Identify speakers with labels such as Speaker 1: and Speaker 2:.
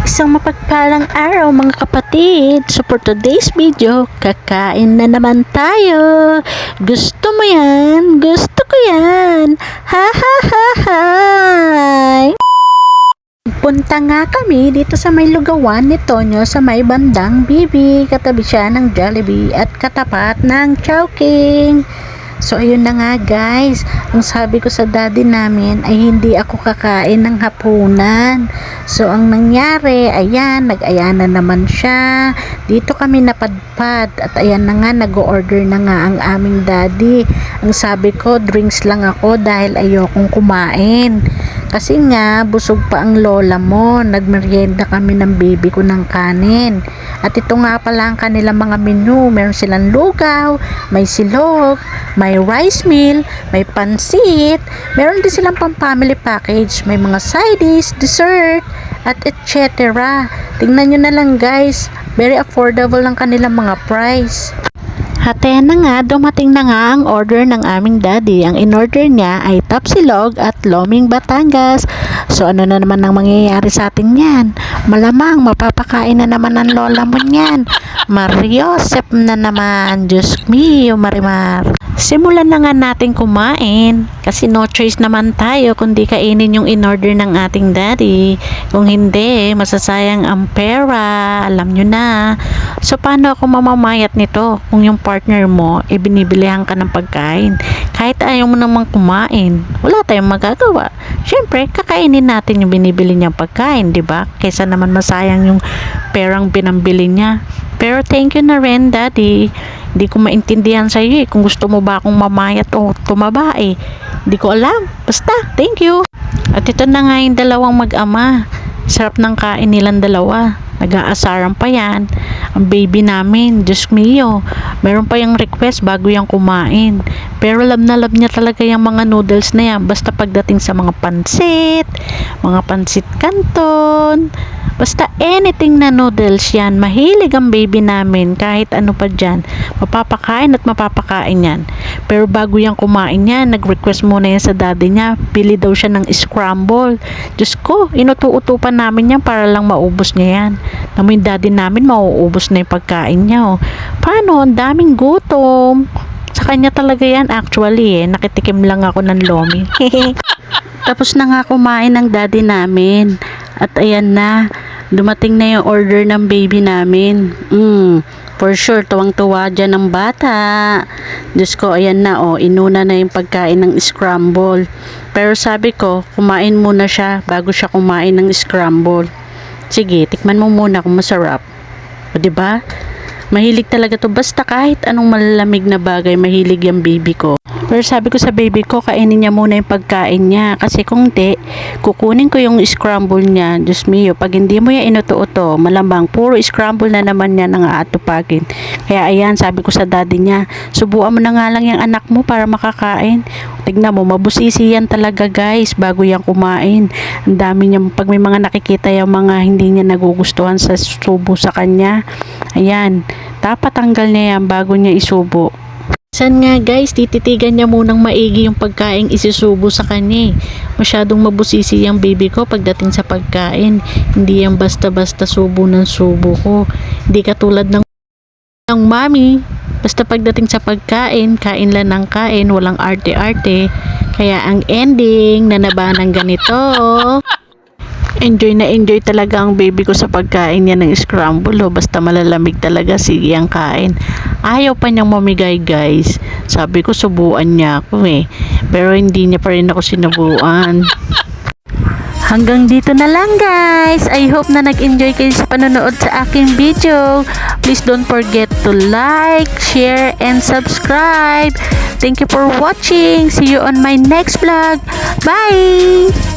Speaker 1: Isang mapagpalang araw mga kapatid. So for today's video, kakain na naman tayo. Gusto mo yan? Gusto ko yan. Ha ha ha ha. Punta nga kami dito sa may lugawan ni Tonyo sa may bandang Bibi. Katabi siya ng Jollibee at katapat ng Chowking. So ayun na nga guys, ang sabi ko sa daddy namin ay hindi ako kakain ng hapunan. So ang nangyari, ayan, nag-aya na naman siya. Dito kami napadpad at ayan na nga, nag-order na nga ang aming daddy. Ang sabi ko, drinks lang ako dahil ayokong kumain. Kasi nga, busog pa ang lola mo. Nagmerienda kami ng baby ko ng kanin. At ito nga pala ang kanilang mga menu. Meron silang lugaw, may silog, may rice meal, may pansit. Meron din silang pang-family package. May mga side dish, dessert, at etc. Tingnan nyo na lang guys. Very affordable lang kanilang mga price. At ayan na nga, dumating na nga ang order ng aming daddy. Ang in-order niya ay tapsilog at loming Batangas. So ano na naman ang mangyayari sa atin yan? Malamang mapapakain na naman ng lola mo yan. Mariosep na naman. Diyos mio, Marimar. Simulan na nga natin kumain. Kasi no choice naman tayo kundi kainin yung in-order ng ating daddy. Kung hindi, masasayang ang pera. Alam nyo na. So paano ako mamamayat nito kung yung partner mo binibilihan ka ng pagkain? Kahit ayaw mo namang kumain, wala tayong magagawa. Syempre, kakainin natin yung binibili niyang pagkain, di ba? Kaysa naman masayang yung perang pinambili niya. Pero thank you na rin, daddy. Hindi ko maintindihan sa iyo kung gusto mo ba akong mamayat o tumaba eh. Hindi ko alam. Basta, thank you. At ito na nga yung dalawang mag-ama. Sarap ng kain nilang dalawa. Nag-aasaran pa yan. Ang baby namin, Diyos mio. Meron pa yung request bago yung kumain. Pero love na love niya talaga yung mga noodles na yan. Basta pagdating sa mga pansit canton, basta anything na noodles yan. Mahilig ang baby namin. Kahit ano pa dyan. Mapapakain at mapapakain yan. Pero bago yung kumain yan, nag-request muna yan sa daddy niya. Pili daw siya ng scramble. Diyos ko, inutu-utupan namin yan para lang maubos niya yan. Namin daddy namin, mauubos na yung pagkain niya. Oh. Paano? Ang daming gutom. Sa kanya talaga yan actually eh. Nakitikim lang ako ng lomi. Tapos na nga kumain ng daddy namin. At ayan na. Dumating na yung order ng baby namin. For sure, tuwang-tuwa dyan ng bata. Diyos ko, ayan na oh. Inuna na yung pagkain ng scramble. Pero sabi ko, kumain muna siya bago siya kumain ng scramble. Sige, tikman mo muna kung masarap. O diba? Mahilig talaga to. Basta kahit anong malalamig na bagay, mahilig yung baby ko. Pero sabi ko sa baby ko, kainin niya muna yung pagkain niya. Kasi kung di, kukunin ko yung scramble niya. Diyos mio, pag hindi mo yan inuto-uto, malamang puro scramble na naman niya nang aatupagin. Kaya ayan, sabi ko sa daddy niya, subuan mo na nga lang yung anak mo para makakain. Tignan mo, mabusisi yan talaga guys, bago yan kumain. Ang dami niya, pag may mga nakikita yung mga hindi niya nagugustuhan sa subo sa kanya, ayan, dapat tanggal niya yan bago niya isubo. San nga guys, tititigan niya munang maigi yung pagkain isisubo sa kanya. Masyadong mabusisi yung baby ko pagdating sa pagkain. Hindi yan basta-basta subo ng subo ko. Hindi katulad ng mami. Basta pagdating sa pagkain, kain lang ng kain, walang arte-arte. Kaya ang ending, nanaba ng ganito. Enjoy na enjoy talaga ang baby ko sa pagkain niya ng scramble. Oh. Basta malalamig talaga, sige ang kain. Ayaw pa niyang mamigay guys. Sabi ko subuan niya ako eh. Pero hindi niya pa rin ako sinubuan. Hanggang dito na lang guys. I hope na nag-enjoy kayo sa panonood sa aking video. Please don't forget to like, share, and subscribe. Thank you for watching. See you on my next vlog. Bye!